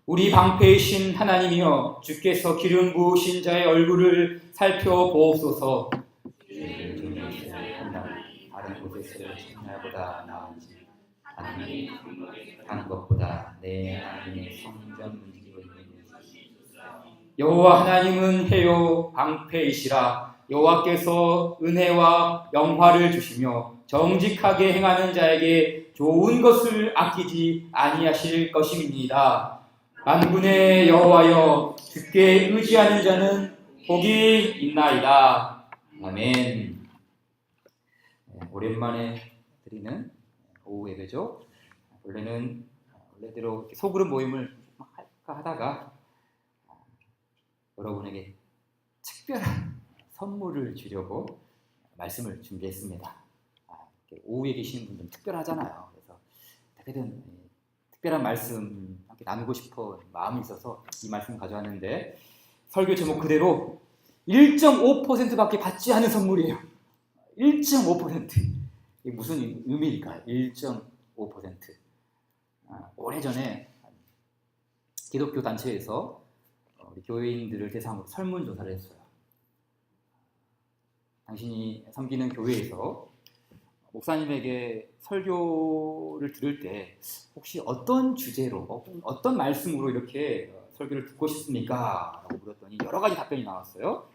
우리 방패이신 하나님이여 주께서 기름 부으신 자의 얼굴을 살펴보옵소서. 다른 곳에서 청나보다 나은지 하나님이 하는 것보다 내 하나님의 성전 문지기로 있는 여호와 하나님은 해요 방패이시라. 여호와께서 은혜와 영화를 주시며 정직하게 행하는 자에게 좋은 것을 아끼지 아니하실 것임이니이다. 만군의 여호와여 주께 의지하는 자는 복이 있나이다. 아멘. 오랜만에 드리는 오후 예배죠. 원래대로 소그룹 모임을 할까 하다가 여러분에게 특별한 선물을 주려고 말씀을 준비했습니다. 오후에 계시는 분들은 특별하잖아요. 그래서 어떻게든 특별한 말씀 함께 나누고 싶어 마음이 있어서 이 말씀을 가져왔는데, 설교 제목 그대로 1.5%밖에 받지 않은 선물이에요. 1.5%. 이게 무슨 의미일까요? 1.5%. 오래전에 기독교 단체에서 우리 교회인들을 대상으로 설문조사를 했어요. 당신이 섬기는 교회에서 목사님에게 설교를 들을 때 혹시 어떤 주제로, 어떤 말씀으로 이렇게 설교를 듣고 싶습니까? 라고 물었더니 여러 가지 답변이 나왔어요.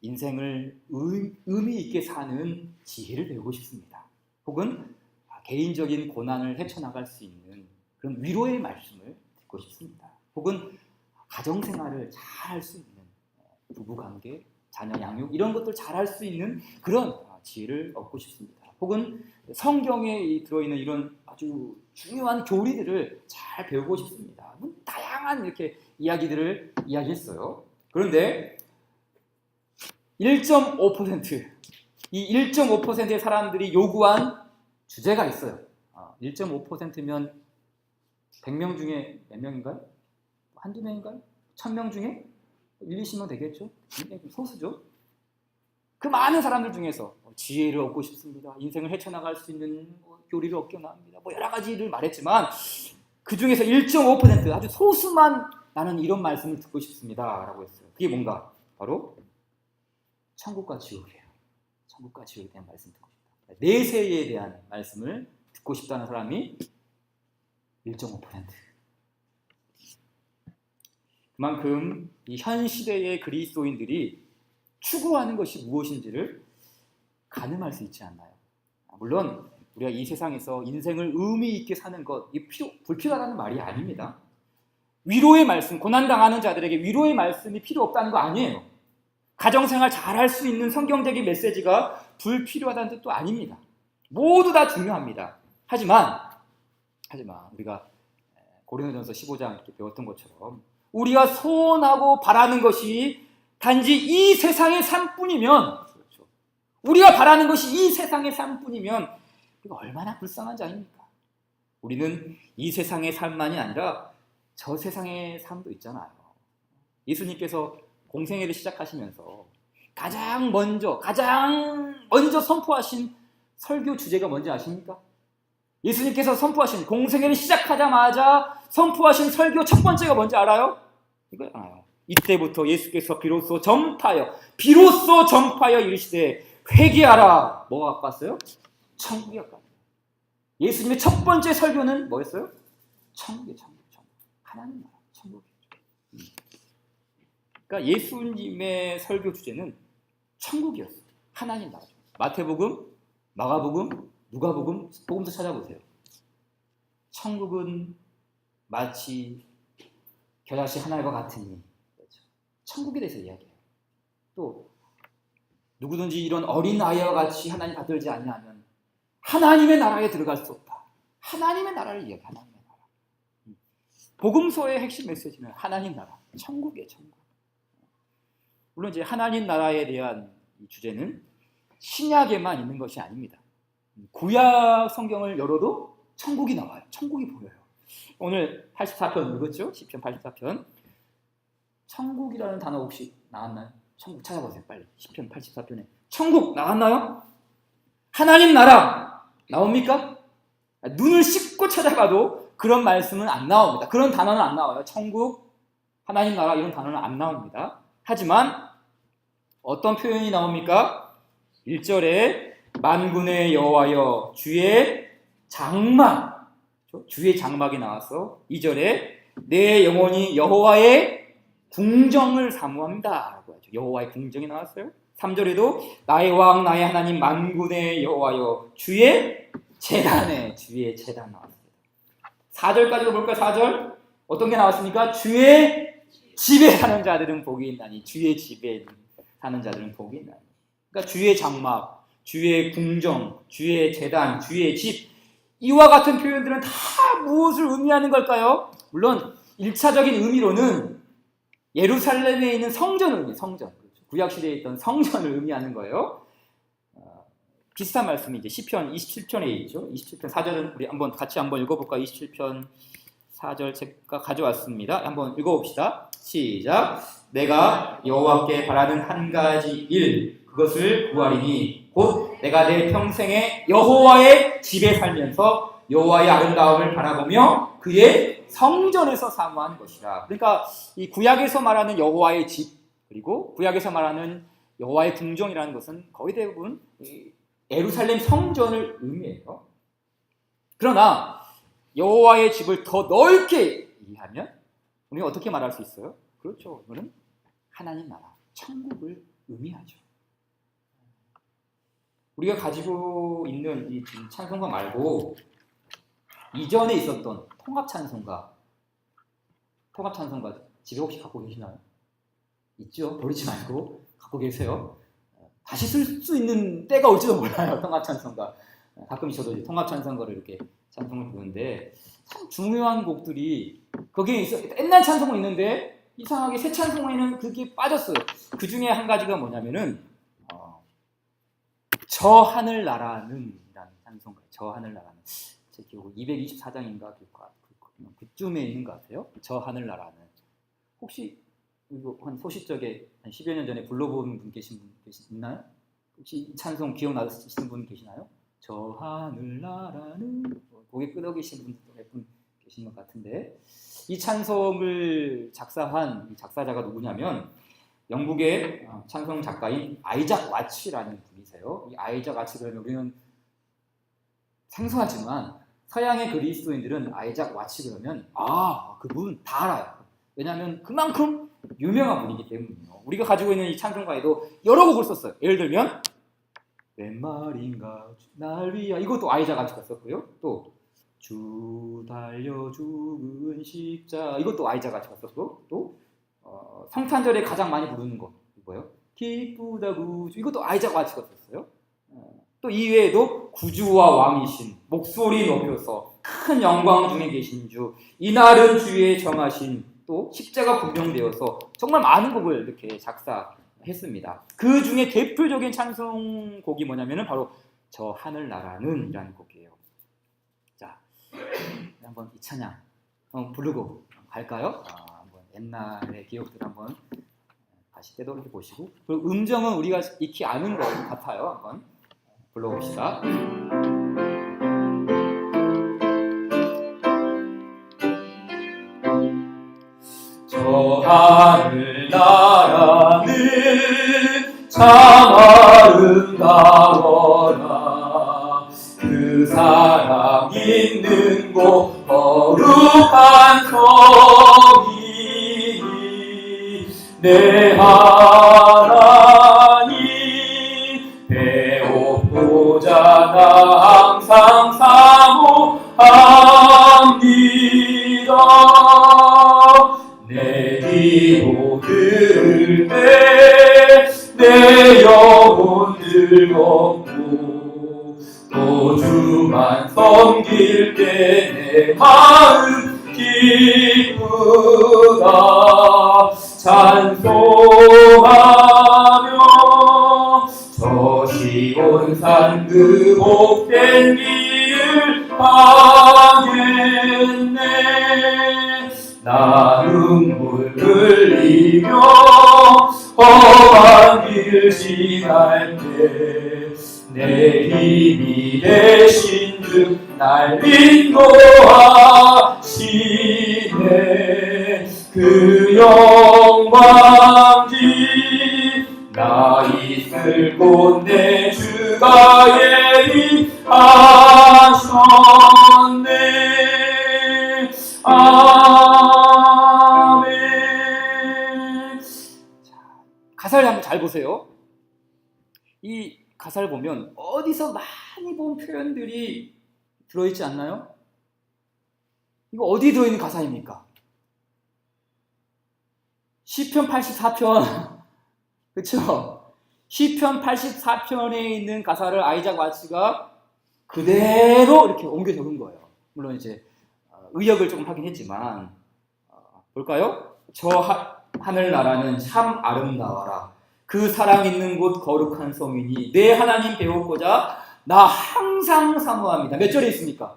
인생을 의미 있게 사는 지혜를 배우고 싶습니다. 혹은 개인적인 고난을 헤쳐나갈 수 있는 그런 위로의 말씀을 듣고 싶습니다. 혹은 가정생활을 잘 할 수 있는 부부관계, 자녀 양육 이런 것들 잘 할 수 있는 그런 지혜를 얻고 싶습니다. 혹은 성경에 들어있는 이런 아주 중요한 교리들을 잘 배우고 싶습니다. 다양한 이렇게 이야기들을 이야기했어요. 그런데 1.5%, 이 1.5%의 사람들이 요구한 주제가 있어요. 1.5%면 100명 중에 몇 명인가요? 한두 명인가요? 1000명 중에 1, 2명 되겠죠? 소수죠? 그 많은 사람들 중에서 지혜를 얻고 싶습니다. 인생을 헤쳐나갈 수 있는 교리를 얻게 합니다. 여러 가지를 말했지만 그 중에서 1.5% 아주 소수만 나는 이런 말씀을 듣고 싶습니다. 라고 했어요. 그게 뭔가? 바로 천국과 지옥이에요. 천국과 지옥에 대한 말씀 듣고 싶다. 내세에 대한 말씀을 듣고 싶다는 사람이 1.5%. 그만큼 이 현 시대의 그리스도인들이 추구하는 것이 무엇인지를 가늠할 수 있지 않나요? 물론 우리가 이 세상에서 인생을 의미 있게 사는 것, 이게 불필요하다는 말이 아닙니다. 위로의 말씀, 고난당하는 자들에게 위로의 말씀이 필요 없다는 거 아니에요. 가정생활 잘할 수 있는 성경적인 메시지가 불필요하다는 뜻도 아닙니다. 모두 다 중요합니다. 하지만 우리가 고린도전서 15장 이렇게 배웠던 것처럼 우리가 소원하고 바라는 것이 단지 이 세상의 삶뿐이면, 그렇죠. 우리가 바라는 것이 이 세상의 삶뿐이면 우리가 얼마나 불쌍한 자입니까? 우리는 이 세상의 삶만이 아니라 저 세상의 삶도 있잖아요. 예수님께서 공생애를 시작하시면서 가장 먼저 선포하신 설교 주제가 뭔지 아십니까? 예수님께서 선포하신, 공생애를 시작하자마자 선포하신 설교 첫 번째가 뭔지 알아요? 이거 알아요. 이때부터 예수께서 비로소 전파하여 이르시되 회개하라. 뭐가 갖고 왔어요? 천국이 갖고 왔어요. 예수님의 첫 번째 설교는 뭐였어요? 천국. 하나님 나라, 천국이죠. 그러니까 예수님의 설교 주제는 천국이었어요. 하나님 나라. 마태복음, 마가복음, 누가복음, 복음서 찾아보세요. 천국은 마치 겨자씨 하나와 같으니, 그렇죠. 천국에 대해서 이야기해요. 또 누구든지 이런 어린 아이와 같이 하나님 받들지 않냐면 하나님의 나라에 들어갈 수 없다. 하나님의 나라를 이야기해요. 하나님의 나라. 복음서의 핵심 메시지는 하나님 나라, 천국이에요. 천국. 물론 이제 하나님 나라에 대한 이 주제는 신약에만 있는 것이 아닙니다. 구약 성경을 열어도 천국이 나와요. 천국이 보여요. 오늘 84편 읽었죠? 시편 84편. 천국이라는 단어 혹시 나왔나요? 천국 찾아보세요. 빨리. 시편 84편에 천국 나왔나요? 하나님 나라 나옵니까? 눈을 씻고 찾아가도 그런 말씀은 안 나옵니다. 그런 단어는 안 나와요. 천국, 하나님 나라 이런 단어는 안 나옵니다. 하지만 어떤 표현이 나옵니까? 1절에 만군의 여호와여 주의 장막, 주의 장막이 나와서 2절에 내 영혼이 여호와의 궁정을 사모합니다 라고 하죠. 여호와의 궁정이 나왔어요. 3절에도 나의 왕 나의 하나님 만군의 여호와여 주의 제단에 주의 제단 나왔습니다. 4절까지도 볼까요? 4절 어떤 게 나왔습니까? 주의 집에 사는 자들은 복이 있나니 주의 집에 사는 자들은 복이 있나니. 그러니까 주의 장막, 주의 궁정, 주의 제단, 주의 집 이와 같은 표현들은 다 무엇을 의미하는 걸까요? 물론 1차적인 의미로는 예루살렘에 있는 성전을 의미해요. 성전. 구약시대에 있던 성전을 의미하는 거예요. 비슷한 말씀이 이제 시편 27편에 있죠. 27편 4절은 우리 같이 한번 읽어볼까요? 27편 4절 제가 가져왔습니다. 한번 읽어봅시다. 시작. 내가 여호와께 바라는 한 가지 일 그것을 구하리니 곧 내가 내 평생에 여호와의 집에 살면서 여호와의 아름다움을 바라보며 그의 성전에서 사모한 것이라. 그러니까 이 구약에서 말하는 여호와의 집 그리고 구약에서 말하는 여호와의 궁정이라는 것은 거의 대부분 예루살렘 성전을 의미해요. 그러나 여호와의 집을 더 넓게 이해하면 우리가 어떻게 말할 수 있어요? 그렇죠. 이거는 하나님 나라, 천국을 의미하죠. 우리가 가지고 있는 이 찬송가 말고 이전에 있었던 통합 찬송가 집에 혹시 갖고 계시나요? 있죠? 버리지 말고 갖고 계세요. 다시 쓸 수 있는 때가 올지도 몰라요. 통합 찬송가. 가끔 저도 통합 찬송가를 이렇게 찬송을 부르는데 참 중요한 곡들이 거기에 있어. 옛날 찬송은 있는데 이상하게 새 찬송에는 그게 빠졌어요. 그 중에 한 가지가 뭐냐면은 저 하늘 나라는 이라는 찬송가. 저 하늘 나라는 제 기억 224장인가 그쯤에 있는 것 같아요. 저 하늘 나라는 혹시 이거 한 소시적에 한 10여 년 전에 불러본 분 있나요? 혹시 이 찬송 기억나시는 분 계시나요? 저 하늘 나라는 고개 끄덕 계신 분도 몇 분 계신 것 같은데 이 찬송을 작사한 작사자가 누구냐면 영국의 찬송 작가인 아이작 와치라는 분이세요. 이 아이작 와치 그러면 우리는 생소하지만 서양의 그리스도인들은 아이작 와치 그러면 그분 다 알아요. 왜냐하면 그만큼 유명한 분이기 때문이에요. 우리가 가지고 있는 이 찬송가에도 여러 곡을 썼어요. 예를 들면 웬 말인가 날 위하 이것도 아이작 와치가 썼고요. 또 주 달려 죽은 십자 이것도 아이작 와치가 썼고 또 성탄절에 가장 많이 부르는 거 뭐예요? 기쁘다 구주 이것도 아이작 와치가 썼어요. 또 이외에도 구주와 왕이신 목소리 높여서 큰 영광 중에 계신 주 이날은 주의 정하신 또 십자가 분명되어서 정말 많은 곡을 이렇게 작사했습니다. 그 중에 대표적인 찬송곡이 뭐냐면은 바로 저 하늘 나라는 이라는 곡이에요. 자, 한번 이 찬양 부르고 갈까요? 한번 옛날의 기억들 한번 다시 되돌려 보시고 그리고 음정은 우리가 익히 아는 것 같아요. 한번 불러봅시다. 저 하늘 나라는 참 아름다워라 그 사랑 있는 곳 거룩한 성이 내 하나님 배고프자 나 항상 사모합니다 내 기도 들을 때 내 영혼 즐겁고 또 주만 섬길 때 내 마음 기쁘다 찬송하며 저 시온산 그 복된 길을 가겠네 나 눈물 흘리며 험한 길 지날 때 내 힘이 되신 주 즉 날 인도하시네. 그 영광이 나 있을 곳 내 주가 예비하셨네. 아멘. 가사를 한번 잘 보세요. 이 가사를 보면 어디서 많이 본 표현들이 들어있지 않나요? 이거 어디 들어있는 가사입니까? 시편 84편 그렇죠? 시편 84편에 있는 가사를 아이작 와츠가 그대로 이렇게 옮겨 적은 거예요. 물론 이제 의역을 조금 하긴 했지만 볼까요? 저 하늘나라는 참 아름다워라. 그 사랑 있는 곳 거룩한 성이니 내 하나님 배웠고자 나 항상 사모합니다. 몇 절에 있습니까?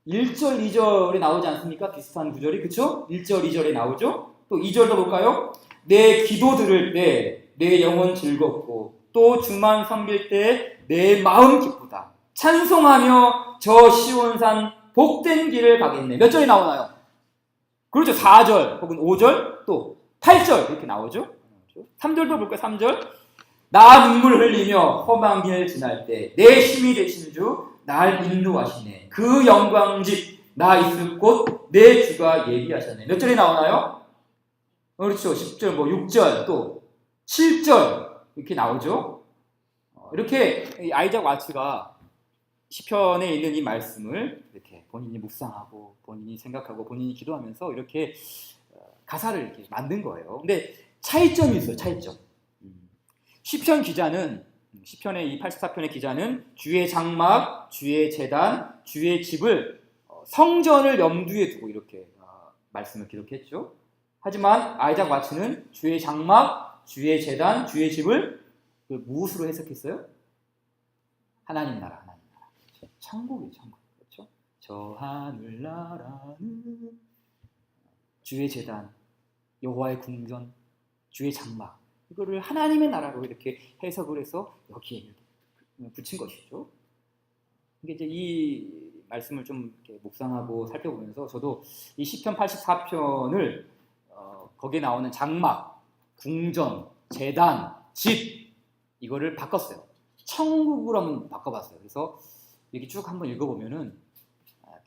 1절, 2절에 나오지 않습니까? 비슷한 구절이, 그쵸? 1절, 2절에 나오죠? 또 2절도 볼까요? 내 기도 들을 때 내 영혼 즐겁고 또 주만 섬길 때 내 마음 기쁘다. 찬송하며 저 시온산 복된 길을 가겠네. 몇 절에 나오나요? 그렇죠. 4절 혹은 5절 또 8절 이렇게 나오죠. 3절도 볼까요? 3절 나 눈물 흘리며 험한 길 지날 때 내 힘이 되신 주 날 인도하시네. 그 영광직 나 있을 곳 내 주가 예비하셨네. 몇 절이 나오나요? 그렇죠. 10절, 6절, 또 7절 이렇게 나오죠. 이렇게 아이작 와츠가 시편에 있는 이 말씀을 이렇게 본인이 묵상하고 본인이 생각하고 본인이 기도하면서 이렇게 가사를 이렇게 만든 거예요. 근데 차이점이 있어요. 차이점. 시편 기자는 시편의 이 84편의 기자는 주의 장막, 주의 제단, 주의 집을 성전을 염두에 두고 이렇게 말씀을 기록했죠. 하지만 아이작 와츠는 주의 장막, 주의 제단, 주의 집을 무엇으로 해석했어요? 하나님 나라, 하나님 나라. 천국이에요, 천국. 그렇죠? 저 하늘나라는 주의 제단, 여호와의 궁전, 주의 장막. 이거를 하나님의 나라로 이렇게 해석을 해서 여기에 붙인 것이죠. 이게 이제 이 말씀을 좀 이렇게 묵상하고 살펴보면서 저도 이 시편 84편을 거기에 나오는 장막, 궁전, 제단, 집 이거를 바꿨어요. 천국으로 한번 바꿔봤어요. 그래서 이렇게 쭉 한번 읽어보면은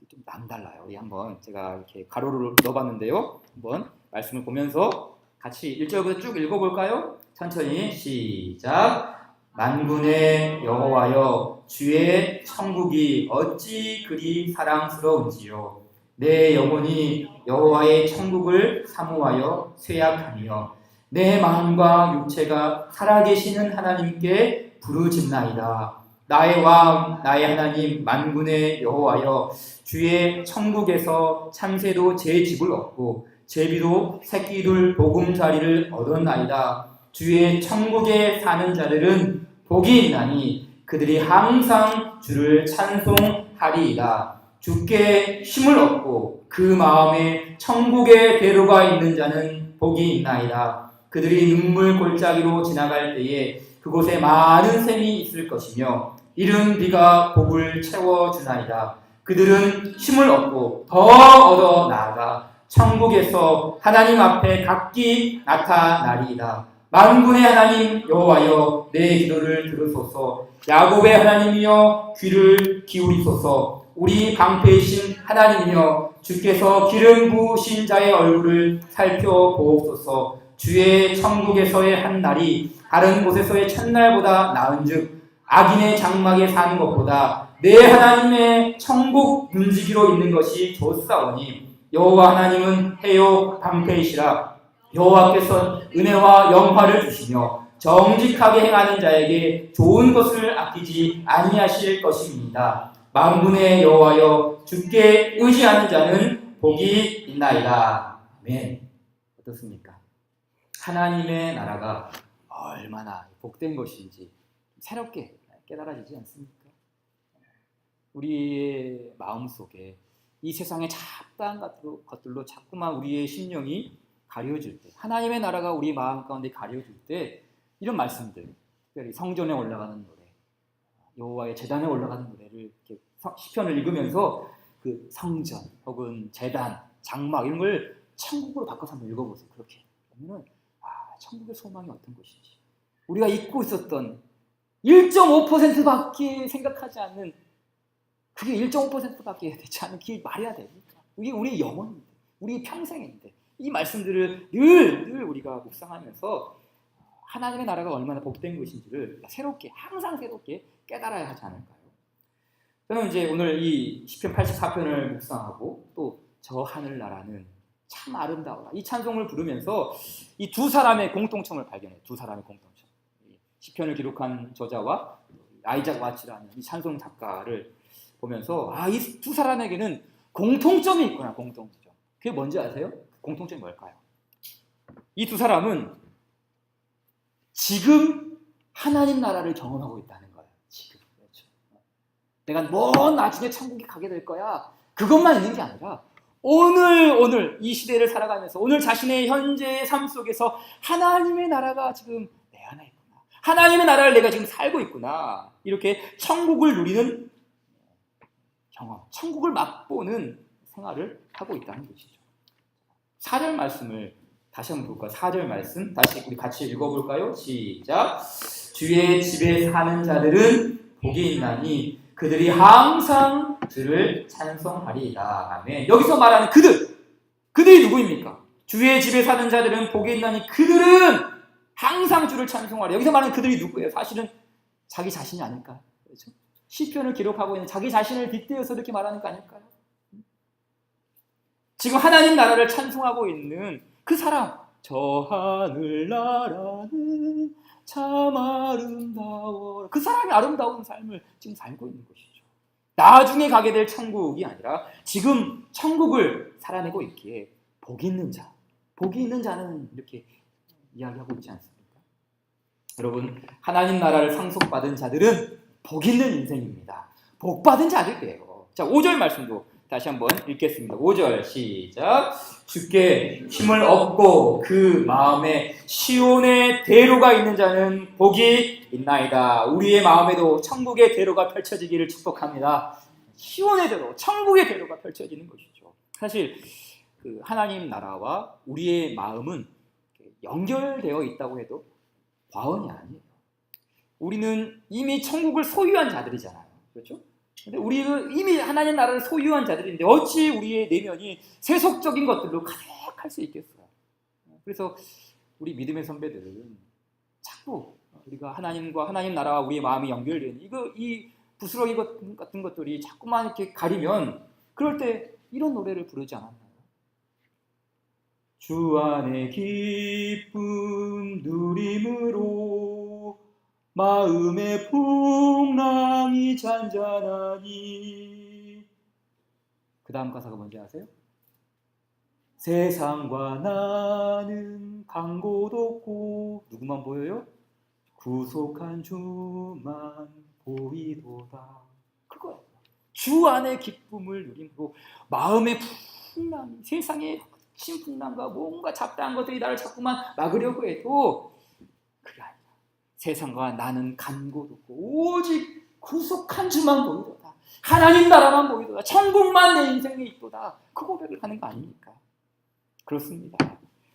좀 남달라요. 우리 한번 제가 이렇게 가로를 넣어봤는데요. 한번 말씀을 보면서 같이 1절부터 쭉 읽어볼까요? 천천히 시작. 만군의 여호와여 주의 천국이 어찌 그리 사랑스러운지요. 내 영혼이 여호와의 천국을 사모하여 쇠약하며 내 마음과 육체가 살아계시는 하나님께 부르짖나이다. 나의 왕 나의 하나님 만군의 여호와여 주의 천국에서 참새도 제 집을 얻고 제비도 새끼들 보금자리를 얻었나이다. 주의 천국에 사는 자들은 복이 있나니 그들이 항상 주를 찬송하리이다. 주께 힘을 얻고 그 마음에 천국에 대로가 있는 자는 복이 있나이다. 그들이 눈물 골짜기로 지나갈 때에 그곳에 많은 샘이 있을 것이며 이른 비가 복을 채워주나이다. 그들은 힘을 얻고 더 얻어 나아가 천국에서 하나님 앞에 각기 나타나리이다. 만군의 하나님 여호와여 내 기도를 들으소서. 야곱의 하나님이여 귀를 기울이소서. 우리 방패이신 하나님이여 주께서 기름 부으신 자의 얼굴을 살펴보옵소서. 주의 천국에서의 한 날이 다른 곳에서의 첫날보다 나은즉 악인의 장막에 사는 것보다 내 하나님의 천국 문지기로 있는 것이 좋사오니 여호와 하나님은 해요 방패이시라. 여호와께서 은혜와 영화를 주시며 정직하게 행하는 자에게 좋은 것을 아끼지 아니하실 것입니다. 만군의 여호와여 주께 의지하는 자는 복이 있나이다. 아멘. 어떻습니까? 하나님의 나라가 얼마나 복된 것인지 새롭게 깨달아지지 않습니까? 우리의 마음속에 이 세상의 잡다한 것들로 자꾸만 우리의 심령이 가려질 때, 하나님의 나라가 우리 마음 가운데 가려질 때 이런 말씀들, 특별히 성전에 올라가는 노래, 여호와의 제단에 올라가는 노래를 이렇게 시편을 읽으면서 그 성전 혹은 제단, 장막 이런 걸 천국으로 바꿔서 한번 읽어보세요. 그렇게 그러면은 천국의 소망이 어떤 것인지 우리가 잊고 있었던 1.5%밖에 생각하지 않는 그게 1.5%밖에 되지 않는 그게 말이야 됩니까? 이게 우리의 영혼인데 우리 평생인데 이 말씀들을 늘 우리가 묵상하면서 하나님의 나라가 얼마나 복된 것인지를 새롭게 항상 새롭게 깨달아야 하지 않을까요? 저는 이제 오늘 이 시편 84편을 묵상하고 또 저 하늘나라는 참 아름다워라 이 찬송을 부르면서 이 두 사람의 공통점을 발견해요. 두 사람의 공통점. 시편을 기록한 저자와 아이작 와치라는 이 찬송 작가를 보면서 이 두 사람에게는 공통점이 있구나. 공통점. 그게 뭔지 아세요? 공통점이 뭘까요? 이 두 사람은 지금 하나님 나라를 경험하고 있다는 거예요. 지금. 그렇죠. 내가 나중에 천국에 가게 될 거야. 그것만 있는 게 아니라 오늘 이 시대를 살아가면서 오늘 자신의 현재의 삶 속에서 하나님의 나라가 지금 내 안에 있구나. 하나님의 나라를 내가 지금 살고 있구나. 이렇게 천국을 누리는 경험, 천국을 맛보는 생활을 하고 있다는 것이죠. 4절 말씀을 다시 한번 볼까요? 4절 말씀 다시 우리 같이 읽어볼까요? 시작. 주의 집에 사는 자들은 복이 있나니 그들이 항상 주를 찬송하리이다. 아멘. 여기서 말하는 그들이 누구입니까? 주의 집에 사는 자들은 복이 있나니 그들은 항상 주를 찬송하리. 여기서 말하는 그들이 누구예요? 사실은 자기 자신이 아닐까요? 그렇죠? 시편을 기록하고 있는 자기 자신을 빗대어서 이렇게 말하는 거 아닐까요? 지금 하나님 나라를 찬송하고 있는 그 사람, 저 하늘나라는 참 아름다워. 그 사람이 아름다운 삶을 지금 살고 있는 것이죠. 나중에 가게 될 천국이 아니라 지금 천국을 살아내고 있기에 복이 있는 자는 이렇게 이야기하고 있지 않습니까? 여러분, 하나님 나라를 상속받은 자들은 복 있는 인생입니다. 복 받은 자들이에요. 자, 5절 말씀도 다시 한번 읽겠습니다. 5절 시작. 주께 힘을 얻고 그 마음에 시온의 대로가 있는 자는 복이 있나이다. 우리의 마음에도 천국의 대로가 펼쳐지기를 축복합니다. 시온의 대로, 천국의 대로가 펼쳐지는 것이죠. 사실 그 하나님 나라와 우리의 마음은 연결되어 있다고 해도 과언이 아니에요. 우리는 이미 천국을 소유한 자들이잖아요. 그렇죠? 근데 우리는 이미 하나님 나라를 소유한 자들인데 어찌 우리의 내면이 세속적인 것들로 가득할 수 있겠어요? 그래서 우리 믿음의 선배들은 자꾸 우리가 하나님과 하나님 나라와 우리의 마음이 연결되는 이 부스러기 같은 것들이 자꾸만 이렇게 가리면 그럴 때 이런 노래를 부르지 않았나요? 주 안에 기쁨 누림으로 마음의 풍랑이 잔잔하니. 그 다음 가사가 뭔지 아세요? 세상과 나는 간 곳 없고 누구만 보여요? 구속한 주만 보이도다. 그거예요. 주 안에 기쁨을 누림으로 마음의 풍랑, 세상의 신 풍랑과 뭔가 잡다한 것들이 나를 자꾸만 막으려고 해도 그게 아니라 세상과 나는 간 곳 없고 오직 구속한 주만 보이도다. 하나님 나라만 보이도다. 천국만 내 인생에 있도다. 그 고백을 하는 거 아닙니까? 그렇습니다.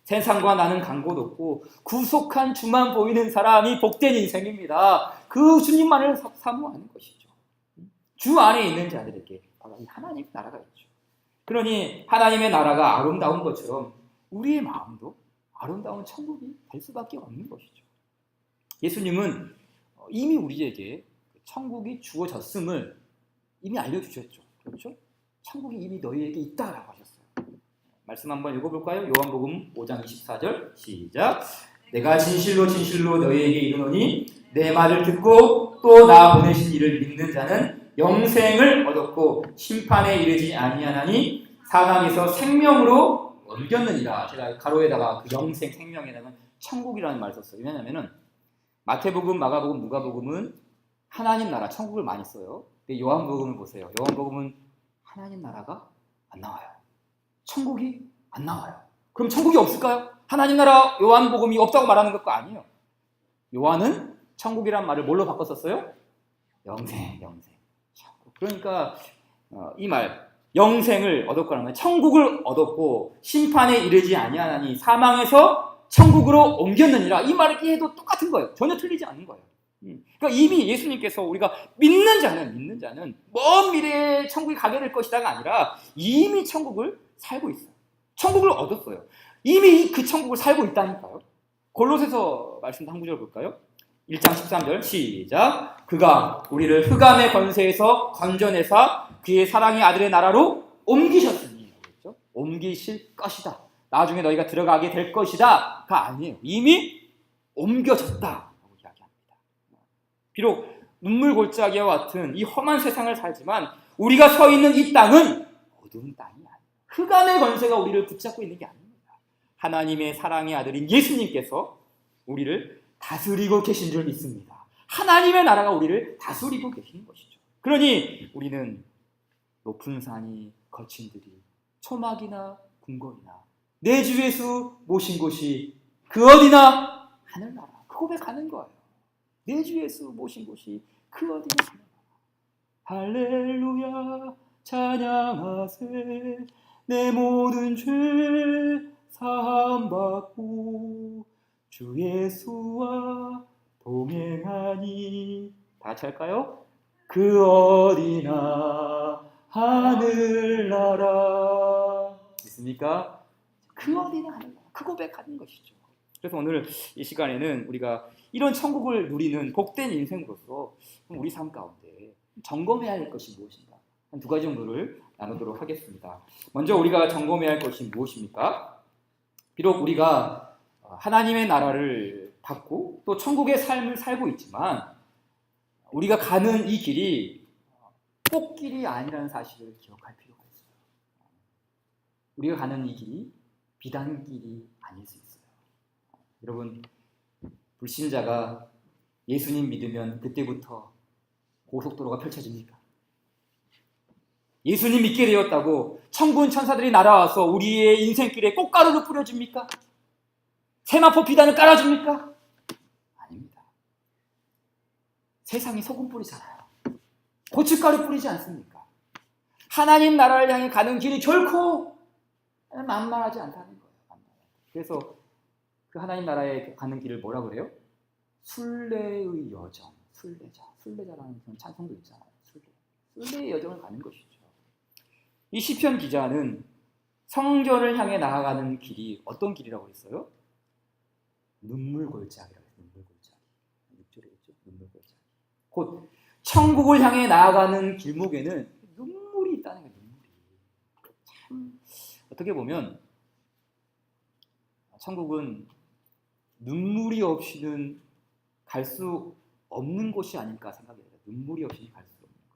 세상과 나는 간 곳 없고 구속한 주만 보이는 사람이 복된 인생입니다. 그 주님만을 사모하는 것이죠. 주 안에 있는 자들에게 바로 이 하나님 나라가 있죠. 그러니 하나님의 나라가 아름다운 것처럼 우리의 마음도 아름다운 천국이 될 수밖에 없는 것이죠. 예수님은 이미 우리에게 천국이 주어졌음을 이미 알려주셨죠. 그렇죠? 천국이 이미 너희에게 있다라고 하셨어요. 말씀 한번 읽어볼까요? 요한복음 5장 24절 시작. 내가 진실로 진실로 너희에게 이르노니 내 말을 듣고 또 나 보내신 이를 믿는 자는 영생을 얻었고 심판에 이르지 아니하나니 사망에서 생명으로 옮겼느니라. 제가 가로에다가 그 영생 생명에다가 천국이라는 말을 썼어요. 왜냐하면은 마태복음, 마가복음, 누가복음은 하나님 나라 천국을 많이 써요. 근데 요한복음을 보세요. 요한복음은 하나님 나라가 안 나와요. 천국이 안 나와요. 그럼 천국이 없을까요? 하나님 나라 요한복음이 없다고 말하는 것도 아니에요. 요한은 천국이란 말을 뭘로 바꿨었어요? 영생. 그러니까 이 말 영생을 얻었거나 하면 천국을 얻었고 심판에 이르지 아니하나니 사망에서 천국으로 옮겼느니라. 이 말을 해도 똑같은 거예요. 전혀 틀리지 않는 거예요. 그러니까 이미 예수님께서 우리가 믿는 자는 먼 미래에 천국에 가게 될 것이다가 아니라 이미 천국을 살고 있어요. 천국을 얻었어요. 이미 그 천국을 살고 있다니까요. 골로새서 말씀 한 구절 볼까요? 1장 13절 시작. 그가 우리를 흑암의 권세에서 건져내사 그의 사랑의 아들의 나라로 옮기셨으니, 그렇죠? 옮기실 것이다. 나중에 너희가 들어가게 될 것이다가 아니에요. 이미 옮겨졌다. 비록 눈물 골짜기와 같은 이 험한 세상을 살지만 우리가 서 있는 이 땅은 어두운 땅이 아니에요. 흑암의 권세가 우리를 붙잡고 있는 게 아닙니다. 하나님의 사랑의 아들인 예수님께서 우리를 다스리고 계신 줄 믿습니다. 하나님의 나라가 우리를 다스리고 계시는 것이죠. 그러니 우리는 높은 산이 거친 들이 초막이나 궁궐이나 내 주 예수 모신 곳이 그 어디나 하늘나라. 그 고백하는 거예요. 내 주 예수 모신 곳이 그 어디나 하늘나라. 할렐루야 찬양하세. 내 모든 죄 사함받고 주 예수와 동행하니. 다 같이 할까요? 그 어디나 하늘나라. 있습니까? 그 어디나 하늘나라. 그 고백하는 것이죠. 그래서 오늘 이 시간에는 우리가 이런 천국을 누리는 복된 인생으로서 우리 삶 가운데 점검해야 할 것이 무엇인가, 한 두 가지 정도를 나누도록 하겠습니다. 먼저 우리가 점검해야 할 것이 무엇입니까? 비록 우리가 하나님의 나라를 받고 또 천국의 삶을 살고 있지만 우리가 가는 이 길이 꽃길이 아니라는 사실을 기억할 필요가 있어요. 우리가 가는 이 길이 비단길이 아닐 수 있어요. 여러분, 불신자가 예수님 믿으면 그때부터 고속도로가 펼쳐집니까? 예수님 믿게 되었다고 천군 천사들이 날아와서 우리의 인생길에 꽃가루를 뿌려줍니까? 세마포 비단을 깔아줍니까? 아닙니다. 세상이 소금 뿌리잖아요. 고춧가루 뿌리지 않습니까? 하나님 나라를 향해 가는 길이 결코 만만하지 않다는 거예요. 그래서 그 하나님 나라에 가는 길을 뭐라 그래요? 순례의 여정, 순례자라는 그런 찬송도 있잖아요. 순례의 여정을 가는 것이죠. 이 시편 기자는 성전을 향해 나아가는 길이 어떤 길이라고 했어요? 눈물 골짜기라고 했어요. 눈물 골짜기. 6절이겠죠? 눈물 골짜기. 곧 천국을 향해 나아가는 길목에는 눈물이 있다는 거예요. 눈물이. 참 어떻게 보면 천국은 눈물이 없이는 갈 수 없는 곳이 아닐까 생각해요. 눈물이 없이는 갈 수 없는 곳.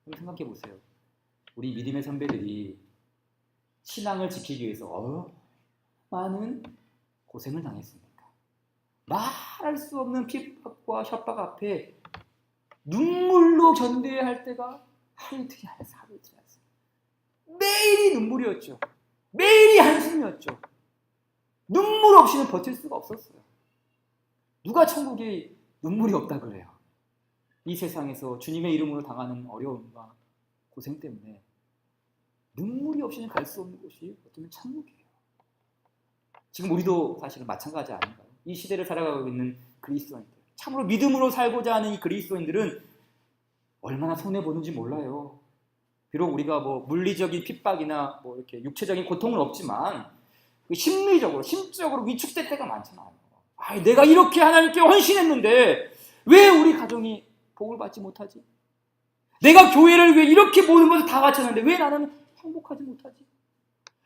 한번 생각해 보세요. 우리 믿음의 선배들이 신앙을 지키기 위해서 많은 고생을 당했습니까? 말할 수 없는 핍박과 협박 앞에 눈물로 견뎌야 할 때가 하루 이틀이 아니라 하루 이틀이었어요. 매일이 눈물이었죠. 매일이 한숨이었죠. 눈물 없이는 버틸 수가 없었어요. 누가 천국에 눈물이 없다 그래요? 이 세상에서 주님의 이름으로 당하는 어려움과 고생 때문에 눈물이 없이는 갈 수 없는 곳이 어쩌면 천국이에요. 지금 우리도 사실은 마찬가지 아닌가요? 이 시대를 살아가고 있는 그리스도인들, 참으로 믿음으로 살고자 하는 이 그리스도인들은 얼마나 손해보는지 몰라요. 비록 우리가 물리적인 핍박이나 이렇게 육체적인 고통은 없지만 심리적으로, 심적으로 위축될 때가 많잖아요. 내가 이렇게 하나님께 헌신했는데 왜 우리 가정이 복을 받지 못하지? 내가 교회를 왜 이렇게 모든 것을 다 바쳤는데 왜 나는 행복하지 못하지?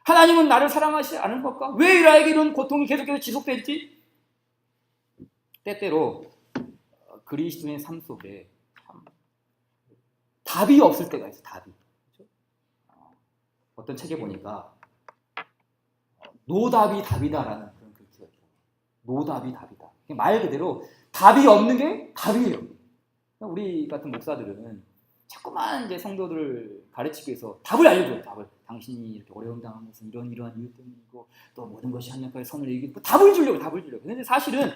하나님은 나를 사랑하지 않은 걸까? 왜 나에게 이런 고통이 계속해서 지속되지? 때때로 그리스도인의 삶 속에 참 답이 없을 때가 있어요. 답이. 그렇죠? 어떤 책에 보니까 노답이 답이다라는 그런 글귀가 있어요. 노답이 답이다. 말 그대로 답이 없는 게 답이에요. 우리 같은 목사들은 자꾸만 이제 성도들을 가르치기 위해서 답을 알려줘요. 답을. 당신이 이렇게 어려움 당한 것은 이러한 이유 때문이고 또 모든 것이 한명까지 선을 이기고 답을 주려고. 그런데 사실은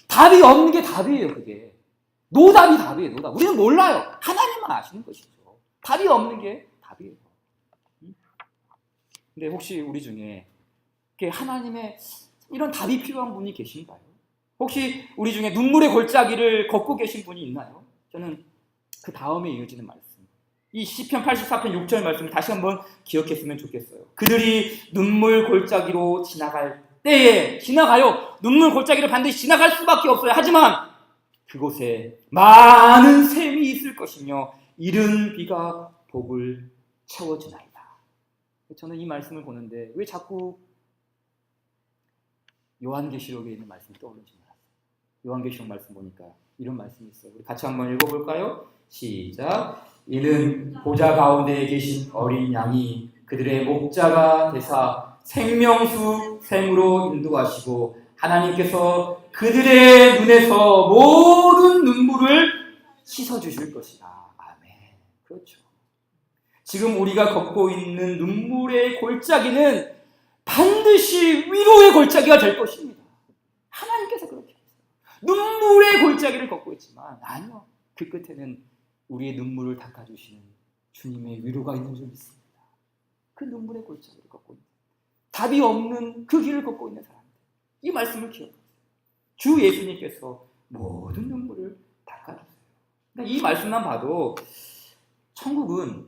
답이 없는 게 답이에요. 그게 노답이 답이에요. 노답. 우리는 몰라요. 하나님만 아시는 것이죠. 답이 없는 게 답이에요. 근데 혹시 우리 중에 하나님의 이런 답이 필요한 분이 계신가요? 혹시 우리 중에 눈물의 골짜기를 걷고 계신 분이 있나요? 저는 그 다음에 이어지는 말씀, 이 시편 84편 6절 말씀을 다시 한번 기억했으면 좋겠어요. 그들이 눈물 골짜기로 지나갈 때에 지나가요. 눈물 골짜기를 반드시 지나갈 수밖에 없어요. 하지만 그곳에 많은 샘이 있을 것이며 이른 비가 복을 채워주나이다. 저는 이 말씀을 보는데 왜 자꾸 요한계시록에 있는 말씀이 떠오르는지 몰랐어요. 요한계시록 말씀 보니까 이런 말씀이 있어요. 우리 같이 한번 읽어볼까요? 시작. 이는 보좌 가운데에 계신 어린 양이 그들의 목자가 되사 생명수 샘으로 인도하시고 하나님께서 그들의 눈에서 모든 눈물을 씻어주실 것이다. 아멘. 그렇죠. 지금 우리가 걷고 있는 눈물의 골짜기는 반드시 위로의 골짜기가 될 것입니다. 하나님께서 그렇게 했어요. 눈물의 골짜기를 걷고 있지만 아니요. 그 끝에는 우리의 눈물을 닦아주시는 주님의 위로가 있는 줄 믿습니다. 그 눈물의 골짜기를 걷고 있는 답이 없는 그 길을 걷고 있는 사람들, 이 말씀을 기억하세요. 주 예수님께서 모든 눈물을 닦아주세요. 그러니까 이 말씀만 봐도 천국은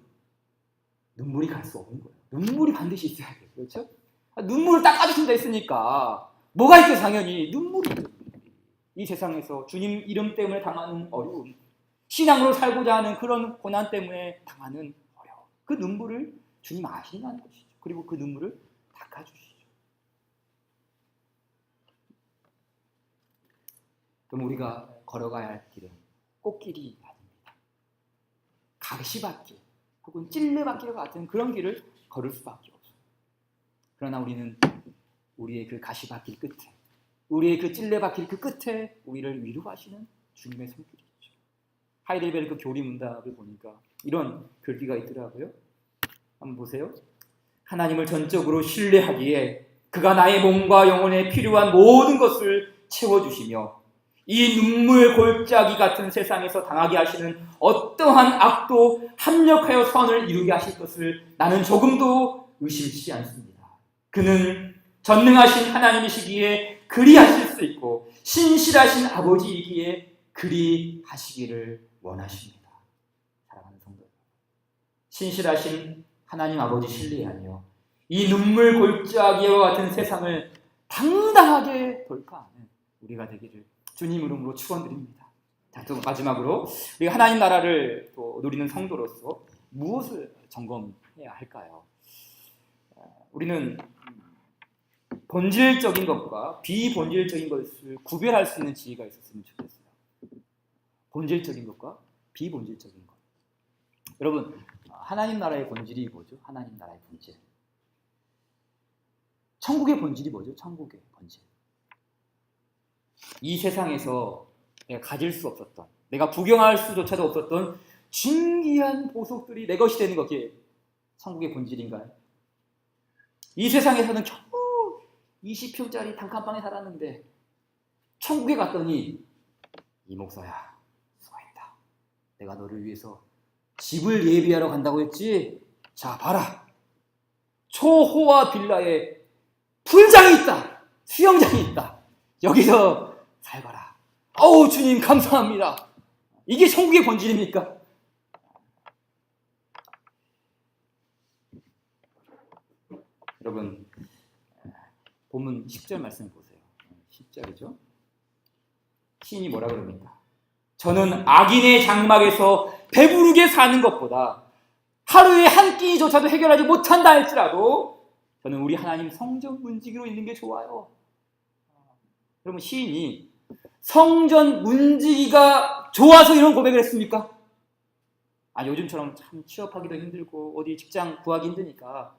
눈물이 갈 수 없는 거예요. 눈물이 반드시 있어야 돼요. 그렇죠? 눈물을 닦아주신다 했으니까 뭐가 있겠어요? 당연히 눈물이죠. 이 세상에서 주님 이름 때문에 당하는 어려움, 신앙으로 살고자 하는 그런 고난 때문에 당하는 어려움, 그 눈물을 주님 아신다는 것이죠. 그리고 그 눈물을 닦아주시죠. 그럼 우리가 걸어가야 할 길은 꽃길이 아닙니다. 가시밭길 혹은 찔레밭길 같은 그런 길을 걸을 수밖에 없어요. 그러나 우리는 우리의 그 가시밭길 끝에, 우리의 그 찔레밭길 그 끝에 우리를 위로하시는 주님의 손길이 있죠. 하이델베르크 교리문답을 보니까 이런 글귀가 있더라고요. 한번 보세요. 하나님을 전적으로 신뢰하기에 그가 나의 몸과 영혼에 필요한 모든 것을 채워주시며 이 눈물 골짜기 같은 세상에서 당하게 하시는 어떠한 악도 합력하여 선을 이루게 하실 것을 나는 조금도 의심치 않습니다. 그는 전능하신 하나님이시기에 그리 하실 수 있고 신실하신 아버지이기에 그리 하시기를 원하십니다. 사랑하는 성도, 신실하신 하나님 아버지 신뢰하며 이 눈물 골짜기와 같은 세상을 당당하게 돌파하는 우리가 되기를 주님 이름으로 축원드립니다. 자, 또 마지막으로 우리가 하나님 나라를 또 누리는 성도로서 무엇을 점검해야 할까요? 우리는 본질적인 것과 비본질적인 것을 구별할 수 있는 지혜가 있었으면 좋겠어요. 본질적인 것과 비본질적인 것. 여러분, 하나님 나라의 본질이 뭐죠? 하나님 나라의 본질. 천국의 본질이 뭐죠? 천국의 본질. 이 세상에서 내가 가질 수 없었던, 내가 구경할 수조차도 없었던 진귀한 보석들이 내 것이 되는 것이 천국의 본질인가요? 이 세상에서는 겨우 20평짜리 단칸방에 살았는데 천국에 갔더니 이 목사야, 수고했다. 내가 너를 위해서 집을 예비하러 간다고 했지? 자, 봐라. 초호화 빌라에 풀장이 있다. 수영장이 있다. 여기서 살거라. 어우, 주님 감사합니다. 이게 천국의 본질입니까? 여러분, 본문 10절 말씀 보세요. 10절이죠. 시인이 뭐라 그럽니까? 저는 악인의 장막에서 배부르게 사는 것보다 하루에 한 끼조차도 해결하지 못한다 할지라도 저는 우리 하나님 성전 문지기로 있는 게 좋아요. 여러분, 시인이 성전 문지기가 좋아서 이런 고백을 했습니까? 요즘처럼 참 취업하기도 힘들고 어디 직장 구하기 힘드니까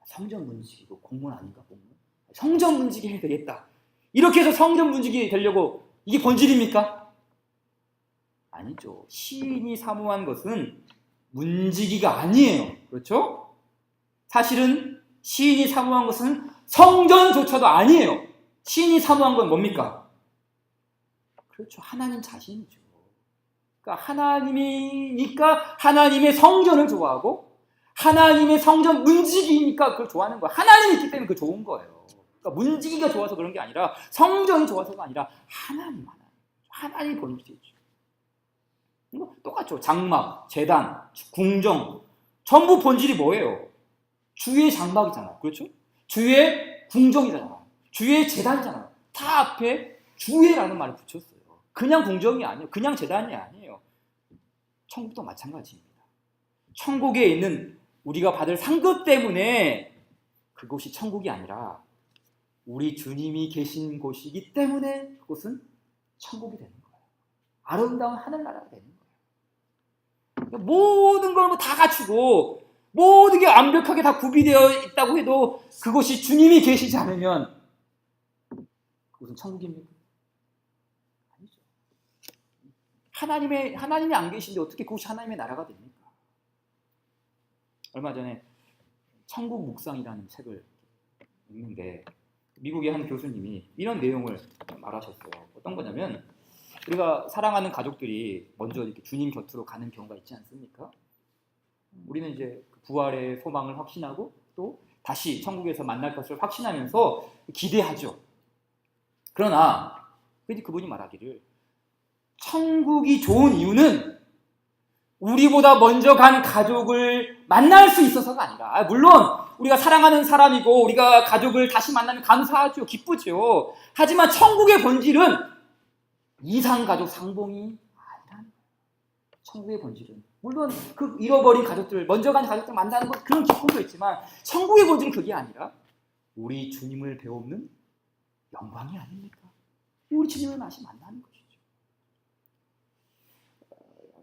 성전 문지기도 공무원 아닌가? 공무원? 성전 문지기 해야 되겠다. 이렇게 해서 성전 문지기 되려고, 이게 본질입니까? 아니죠. 시인이 사모한 것은 문지기가 아니에요. 그렇죠? 사실은 시인이 사모한 것은 성전조차도 아니에요. 시인이 사모한 건 뭡니까? 그렇죠. 하나님 자신이죠. 그러니까 하나님이니까 하나님의 성전을 좋아하고 하나님의 성전 움직이니까 그걸 좋아하는 거야. 하나님이 있기 때문에 그게 좋은 거예요. 그러니까 문지기가 좋아서 그런 게 아니라 성전이 좋아서가 아니라 하나님 본질이죠. 똑같죠. 장막, 제단, 궁정 전부 본질이 뭐예요? 주의 장막이잖아요. 그렇죠? 주의 궁정이잖아요. 주의 제단이잖아요. 다 앞에 주의라는 말을 붙였어요. 그냥 궁정이 아니에요. 그냥 제단이 아니에요. 천국도 마찬가지입니다. 천국에 있는 우리가 받을 상급 때문에 그곳이 천국이 아니라 우리 주님이 계신 곳이기 때문에 그곳은 천국이 되는 거예요. 아름다운 하늘나라가 되는 거예요. 모든 걸 다 갖추고 모든 게 완벽하게 다 구비되어 있다고 해도 그곳이 주님이 계시지 않으면 그것은 천국입니까? 아니죠. 하나님이 안 계신데 어떻게 그것이 하나님의 나라가 됩니까? 얼마 전에 천국 묵상이라는 책을 읽는데 미국의 한 교수님이 이런 내용을 말하셨어요. 어떤 거냐면 우리가 사랑하는 가족들이 먼저 이렇게 주님 곁으로 가는 경우가 있지 않습니까? 우리는 이제 부활의 소망을 확신하고 또 다시 천국에서 만날 것을 확신하면서 기대하죠. 그러나 그분이 말하기를 천국이 좋은 이유는 우리보다 먼저 간 가족을 만날 수 있어서가 아니라, 물론 우리가 사랑하는 사람이고 우리가 가족을 다시 만나면 감사하죠. 기쁘죠. 하지만 천국의 본질은 이상가족 상봉이 아니라는 거예요. 천국의 본질은 물론 그 잃어버린 가족들, 먼저 간 가족들 만나는 것 그런 기쁨도 있지만 천국의 본질은 그게 아니라 우리 주님을 배우는 영광이 아닙니까? 우리 주님을 다시 만나는 것이죠.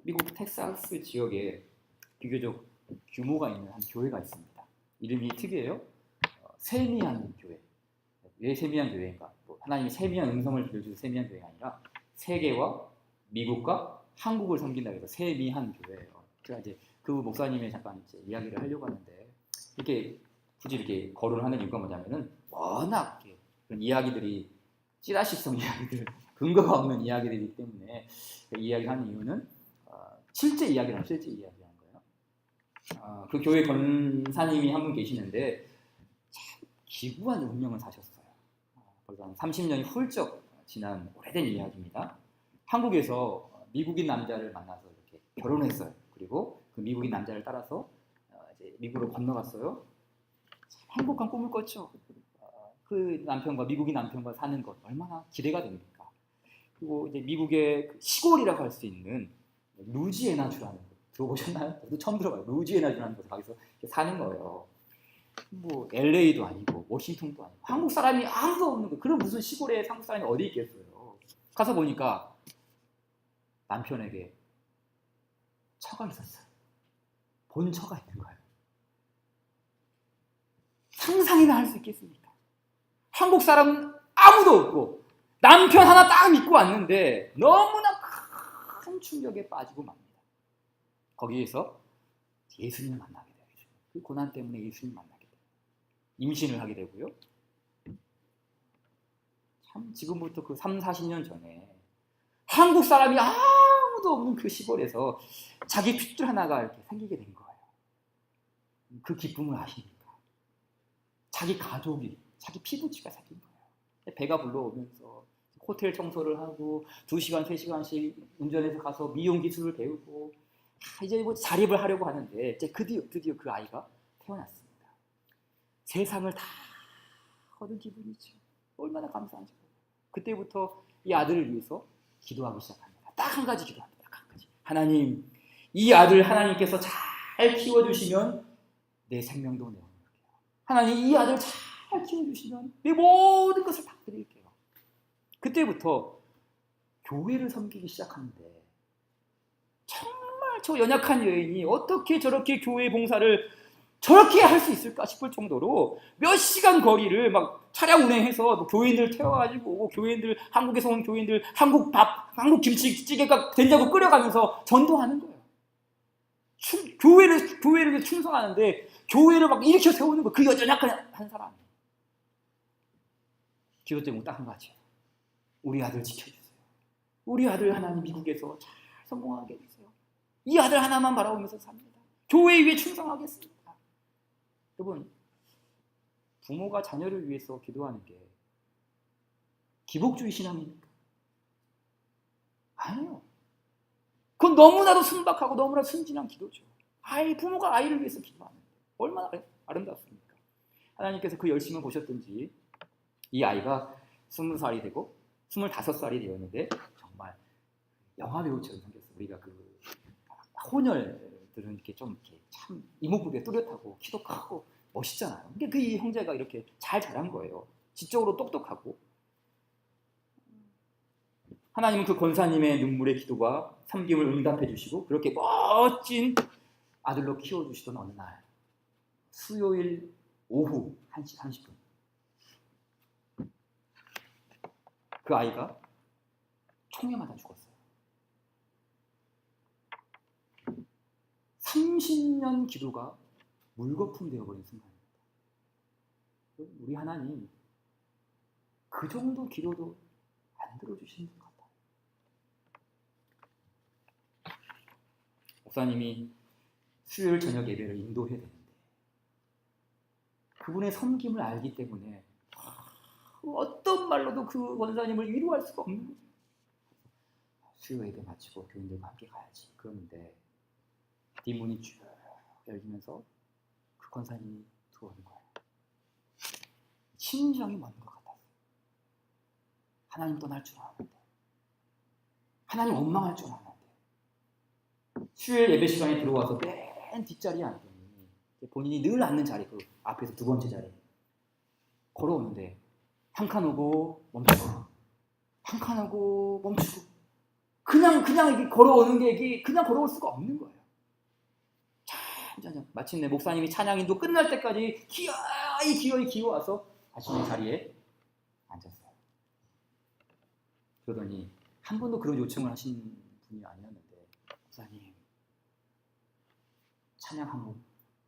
미국 텍사스 지역에 비교적 규모가 있는 한 교회가 있습니다. 이름이 특이해요. 세미한 교회. 왜 세미한 교회인가? 하나님이 세미한 음성을 들려주는 세미한 교회가 아니라 세계와 미국과 한국을 섬긴다고 해서 세미한 교회예요. 제가 이제 그 목사님의 잠깐 이제 이야기를 하려고 하는데 이렇게 굳이 이렇게 거론을 하는 이유가 뭐냐면은 워낙 그런 이야기들이 찌라시성 이야기들, 근거가 없는 이야기들이기 때문에 이야기하는 이유는 실제 이야기라는 거예요. 그 교회 권사님이 한 분 계시는데 참 기구한 운명을 사셨어요. 벌써 한 30년이 훌쩍 지난 오래된 이야기입니다. 한국에서 미국인 남자를 만나서 이렇게 결혼했어요. 그리고 그 미국인 남자를 따라서 이제 미국으로 건너갔어요. 참 행복한 꿈을 꿨죠. 그 남편과 미국인 남편과 사는 것 얼마나 기대가 됩니까? 그리고 이제 미국의 시골이라고 할 수 있는 루지애나주라는 곳 들어보셨나요? 저도 처음 들어봐요. 루지애나주라는 곳에 가서 사는 거예요. 뭐 LA도 아니고 워싱턴도 아니고 한국 사람이 아무도 없는 거. 그런 무슨 시골에 한국 사람이 어디 있겠어요? 가서 보니까 남편에게 처가 있었어요. 본처가 있는 거예요. 상상이나 할 수 있겠습니까? 한국 사람은 아무도 없고 남편 하나 딱 믿고 왔는데 너무나 큰 충격에 빠지고 맙니다. 거기에서 예수님을 만나게 돼요. 그 고난 때문에 예수님을 만나게 돼요. 임신을 하게 되고요. 참 지금부터 그 3, 40년 전에 한국 사람이 아무도 없는 그 시골에서 자기 핏줄 하나가 이렇게 생기게 된 거예요. 그 기쁨을 아십니까? 자기 가족이, 자기 피부치가 생긴 거예요. 배가 불러오면서 호텔 청소를 하고 2시간, 3시간씩 운전해서 가서 미용 기술을 배우고 이제 뭐 자립을 하려고 하는데 이제 드디어 그 아이가 태어났습니다. 세상을 다 얻은 기분이죠. 얼마나 감사한지. 그때부터 이 아들을 위해서 기도하기 시작합니다. 딱 한 가지 기도합니다. 딱 한 가지. 하나님, 이 아들 하나님께서 잘 키워주시면 내 생명도 내어놓을게요. 하나님, 이 아들 잘 키워주시면 내 모든 것을 다 드릴게요. 그때부터 교회를 섬기기 시작하는데 정말 저 연약한 여인이 어떻게 저렇게 교회 봉사를 저렇게 할 수 있을까 싶을 정도로 몇 시간 거리를 막 차량 운행해서 뭐 교인들 태워가지고 교인들, 한국에서 온 교인들 한국 밥, 한국 김치찌개가 된다고 끓여가면서 전도하는 거예요. 교회를 충성하는데 교회를 막 일으켜 세우는 거, 그 연약한 한 사람. 기도 제목 딱 한 가지예요. 우리 아들 지켜주세요. 우리 아들 하나님 미국에서 잘 성공하게 해주세요. 이 아들 하나만 바라보면서 삽니다. 교회 위에 충성하겠습니다. 여러분, 부모가 자녀를 위해서 기도하는 게 기복주의 신앙입니까? 아니요. 그건 너무나도 순박하고 너무나 순진한 기도죠. 부모가 아이를 위해서 기도하는데 얼마나 아름답습니까? 하나님께서 그 열심을 보셨든지 이 아이가 20살이 되고 25살이 되었는데 정말 영화 배우처럼 생겼어요. 우리가 그 호녀들은 이렇게 좀 이렇게 참 이목구비가 뚜렷하고 키도 크고 멋있잖아요. 그러니까 그 형제가 이렇게 잘 자란 거예요. 지적으로 똑똑하고. 하나님은 그 권사님의 눈물의 기도와 섬김을 응답해 주시고 그렇게 멋진 아들로 키워주시던 어느 날 수요일 오후 1시 30분 그 아이가 총에 맞아 죽었어요. 30년 기도가 물거품 되어버린 순간입니다. 우리 하나님 그 정도 기도도 안 들어주시는 것 같아요. 목사님이 수요일 저녁 예배를 인도해야 되는데 그분의 섬김을 알기 때문에 어떤 말로도 그 권사님을 위로할 수가 없는 거죠. 수요 예배 마치고 교인들과 함께 가야지. 그런데 뒷문이 쭉 열리면서 그 권사님이 들어오는 거예요. 심정이 먼 것 같았어요. 하나님 떠날 줄 알았는데, 하나님 원망할 줄 알았는데, 수요일 예배 시간에 들어와서 맨 뒷자리에 앉더니 본인이 늘 앉는 자리, 그 앞에서 두 번째 자리 걸어오는데 한 칸 오고 멈추고 한 칸 오고 멈추고 그냥 이렇게 걸어오는 게 이게 그냥 걸어올 수가 없는 거예요. 참 마침내 목사님이 찬양인도 끝날 때까지 기어이 기어와서 자신의 자리에 앉았어요. 그러더니 한 번도 그런 요청을 하신 분이 아니었는데 목사님 찬양 한 곡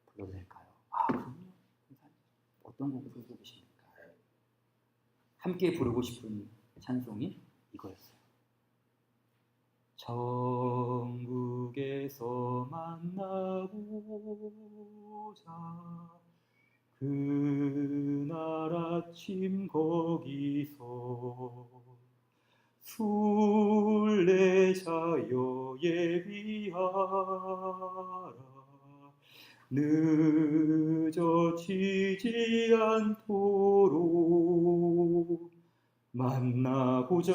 불러도 될까요? 그럼요. 어떤 곡을 부르고 계십니까? 함께 부르고 싶은 찬송이 이거였어요. 천국에서 만나보자 그날 아침 거기서 순례자여 예비하라 늦어지지 않도록 만나보자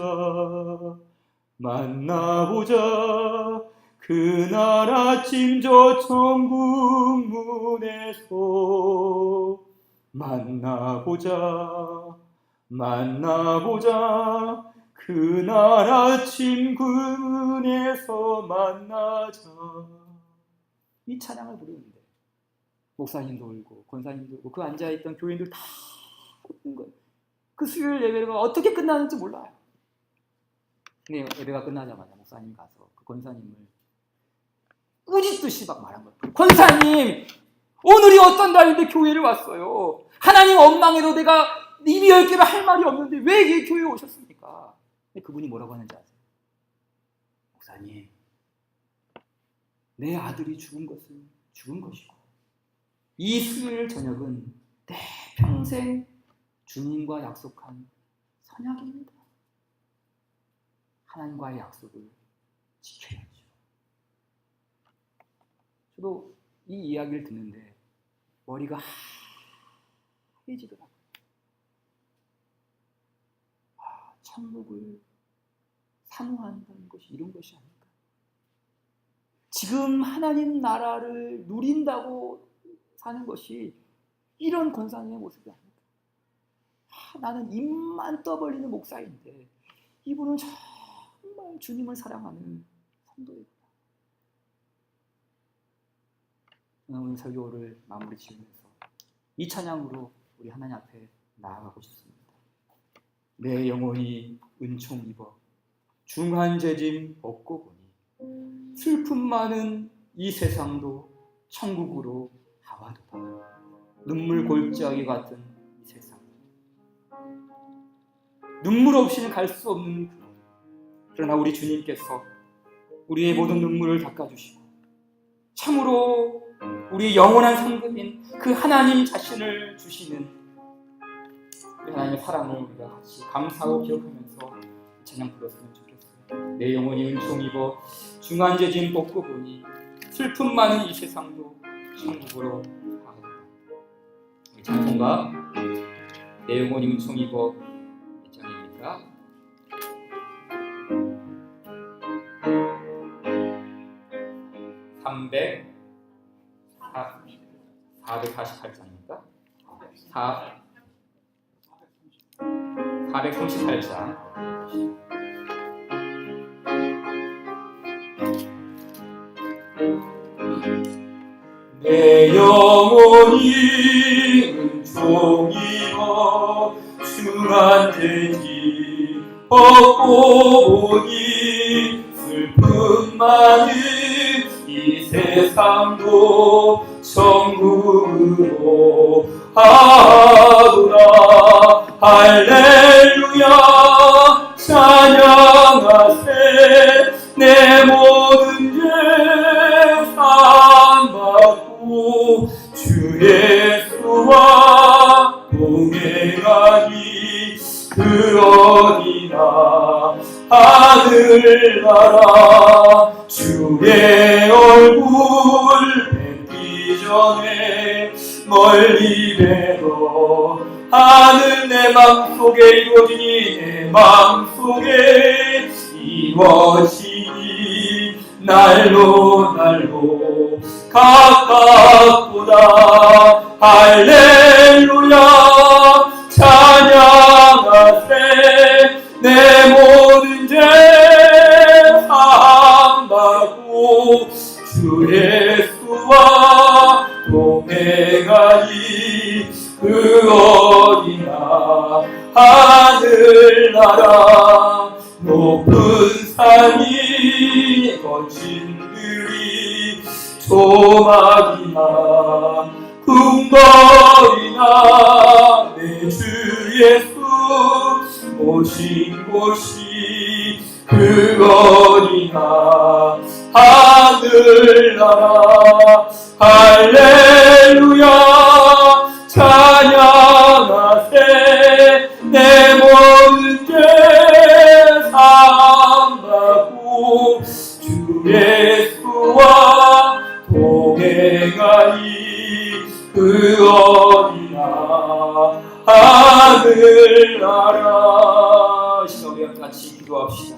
그날 아침 저 천국 문에서 만나보자 그날 아침 그 문에서 만나자. 이 찬양을 부르는데 목사님도 울고 권사님도 울고 그 앉아있던 교인들 다 웃는 거예요. 그 수요일 예배가 어떻게 끝나는지 몰라요. 근데 예배가 끝나자마자 목사님이 가서 그 권사님을 꾸짖듯이 막 말한 거예요. 권사님, 오늘이 어떤 날인데 교회를 왔어요. 하나님 원망해도 내가 입이 10개로 할 말이 없는데 왜 교회에 오셨습니까? 근데 그분이 뭐라고 하는지 아세요? 목사님, 내 아들이 죽은 것은 죽은 것이고 이 수요일 저녁은 내 평생 주님과 약속한 선약입니다. 하나님과의 약속을 지켜야죠. 저도 이 이야기를 듣는데 머리가 하얘지더라고요. 천국을 사모한다는 것이 이런 것이 아닐까. 지금 하나님 나라를 누린다고 사는 것이 이런 권사님의 모습이 아닐까. 나는 입만 떠벌리는 목사인데 이분은 정말 주님을 사랑하는 성도이구나. 오늘 설교를 마무리 지으면서 이 찬양으로 우리 하나님 앞에 나아가고 싶습니다. 내 영혼이 은총 입어 중한 재짐 벗고 보니 슬픔 많은 이 세상도 천국으로 하와도다. 눈물 골짜기 같은 이 세상, 눈물 없이는 갈 수 없는 그러나 우리 주님께서 우리의 모든 눈물을 닦아주시고 참으로 우리 영원한 상급인 그 하나님 자신을 주시는 우리 하나님의 사랑을 우리가 같이 감사하고 기억하면서 찬양 불렀으면 좋겠어요. 내 영혼이 은총 입어 중한죄진 뽑고 보니 슬픔 많은 이 세상도 천국으로 가겠다. 우리 찬송가 내 영혼이 은총 입어 장입니다. 448장입니까? 438장. 내 영혼이 은총 입어 중한죄지 벗고 보니 슬픔 많은 이 세상도 천국으로 하도다. 할렐루야 찬양하세. 내 모든 죄 사함받고 주 예수와 동행하니 그 어디나 하늘나라. 주의 얼굴 뵙기 전에 멀리 뵈어 하늘 내 맘속에 이루어지니 내 맘속에 이루어지니 날로 가깝도다. 할렐루야 찬양하세. 내 모든 죄 사함받고 주 예수와 동행하니 그 어디나 하늘나라. 높은 산이 거친 들이 조막이나 궁궐이나 내 주 예수 오신 곳이 그거니나 하늘나라. 할렐루야 찬양하세. 내 모든 죄 사함받고 주 예수와 동행하니 그 어디나 하늘나라. 시험에 같이 기도합시다.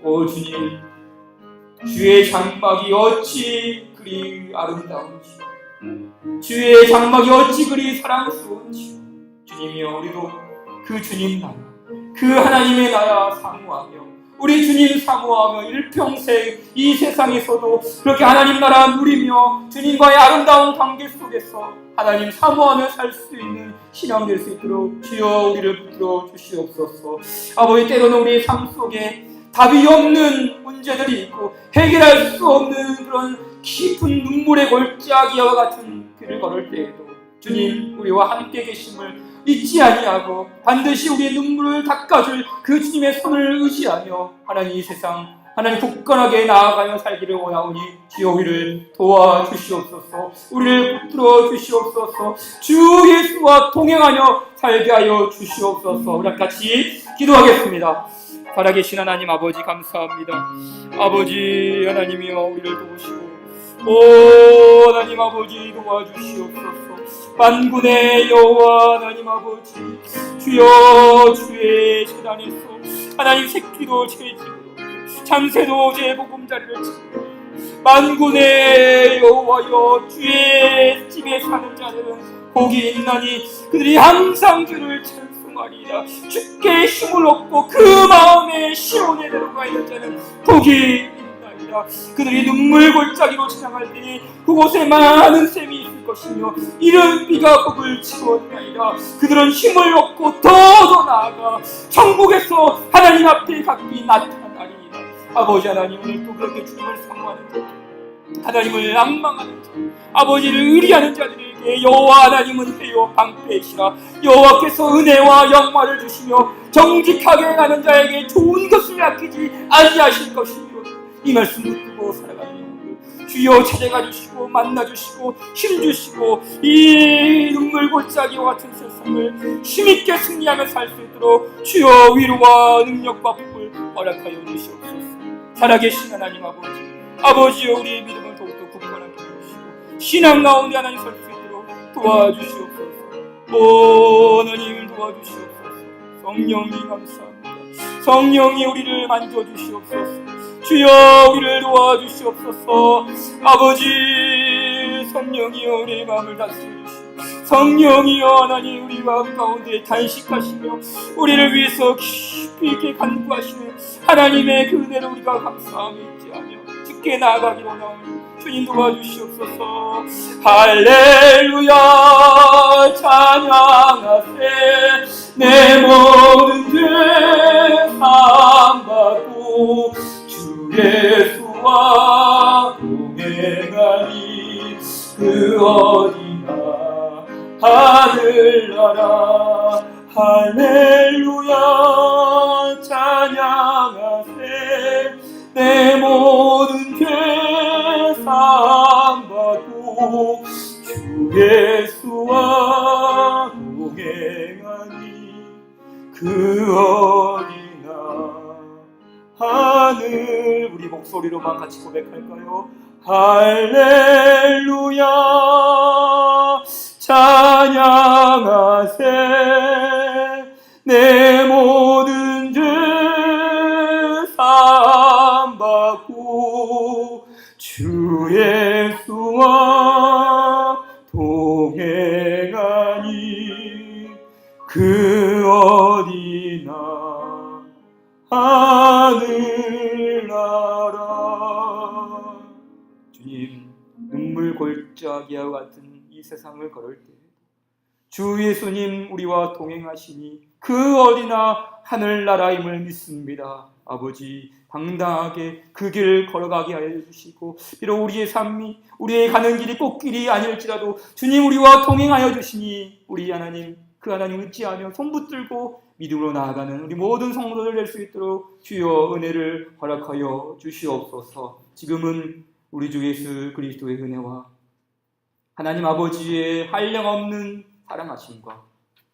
오 주님, 주의 장막이 어찌 그리 아름다운지요, 주의 장막이 어찌 그리 사랑스러운지요. 주님이여, 우리도 그 주님 나라, 그 하나님의 나라 사모하며 우리 주님 사모하며 일평생 이 세상에서도 그렇게 하나님 나라 누리며 주님과의 아름다운 관계 속에서 하나님 사모하며 살 수 있는 신앙 될 수 있도록 주여 우리를 붙들어 주시옵소서. 아버지, 때로는 우리의 삶 속에 답이 없는 문제들이 있고 해결할 수 없는 그런 깊은 눈물의 골짜기와 같은 길을 걸을 때에도 주님 우리와 함께 계심을 잊지 아니하고 반드시 우리의 눈물을 닦아줄 그 주님의 손을 의지하며 하나님 이 세상 하나님 굳건하게 나아가며 살기를 원하오니 주여 우리를 도와주시옵소서. 우리를 붙들어 주시옵소서. 주 예수와 동행하며 살게 하여 주시옵소서. 우리 같이 기도하겠습니다. 살아계신 하나님 아버지 감사합니다. 아버지 하나님이여, 우리를 도우시고 오 하나님 아버지 도와주시옵소서. 만군의 여호와 하나님 아버지, 주여 주의 재단에서 하나님 새끼도 죄지고 참새도 제 보금자리를 치고 만군의 여호와여, 주의 집에 사는 자들은 복이 있나니 그들이 항상 주를 찬송하리라. 주께 힘을 얻고 그 마음에 시온에 들어가 있는 자는 복이 있나이다. 그들이 눈물 골짜기로 지나갈 때니 그곳에 많은 샘이 있을 것이며 이른 비가 복을 치고나이다. 그들은 힘을 얻고 더 나아가 천국에서 하나님 앞에 각기 나타나리이다. 아버지 하나님, 오늘 또 그렇게 주님을 사모하는 자, 하나님을 낭망하는 자, 아버지를 의리하는 자들에게 여호와 하나님은 해요 방패이시라. 여호와께서 은혜와 영광을 주시며 정직하게 행하는 자에게 좋은 것을 아끼지 아니하실 것이며 이 말씀 붙들고 살아가는 영혼들 주여 찾아가 주시고 만나 주시고 힘 주시고 이 눈물 골짜기와 같은 세상을 힘있게 승리하며 살 수 있도록 주여 위로와 능력과 복을 허락하여 주시옵소서. 살아계신 하나님 아버지여 우리의 믿음을 더욱더 굳건하게 해주시고 신앙 가운데 하나님 설 수 있도록 도와주시옵소서. 하나님 도와주시옵소서. 성령님 감사합니다. 성령이 우리를 만져주시옵소서. 주여 우리를 도와주시옵소서. 아버지 성령이여 우리의 마음을 다스려주시옵소서. 성령이여 하나님 우리 마음 가운데 단식하시며 우리를 위해서 깊이 있게 간구하시는 하나님의 그 은혜를 우리가 감사함에 있지하며 주께 나아가기로 원하오니 주님 도와주시옵소서. 할렐루야 찬양하세. 내 모든 죄 사함받고 주 예수와 동행하니 그 어디나 하늘나라. 할렐루야 찬양하세. 내 모든 죄 사함받고 주 예수와 동행하니 그 어디나 하늘. 우리 목소리로만 같이 고백할까요? 할렐루야 찬양하세. 내 모든 죄 사함받고 주 예수와 동행하니 그 어디나 하늘나라. 주님, 눈물 골짜기와 같은 이 세상을 걸을 때 주 예수님 우리와 동행하시니 그 어디나 하늘나라임을 믿습니다. 아버지 당당하게 그 길을 걸어가게 하여 주시고 비록 우리의 삶이 우리의 가는 길이 꽃길이 아닐지라도 주님 우리와 동행하여 주시니 우리 하나님 그 하나님 의지하며 손붙들고 믿음으로 나아가는 우리 모든 성도들 될 수 있도록 주여 은혜를 허락하여 주시옵소서. 지금은 우리 주 예수 그리스도의 은혜와 하나님 아버지의 한량없는 사랑하심과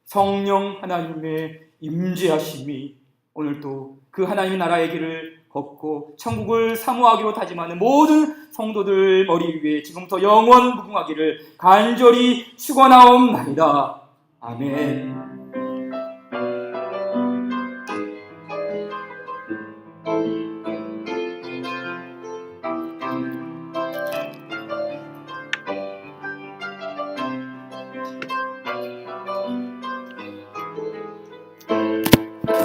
성령 하나님의 임재하심이 오늘도 그 하나님의 나라의 길을 걷고 천국을 사모하기로 다짐하는 모든 성도들 머리 위에 지금부터 영원 무궁하기를 간절히 축원하옵나이다. 아멘.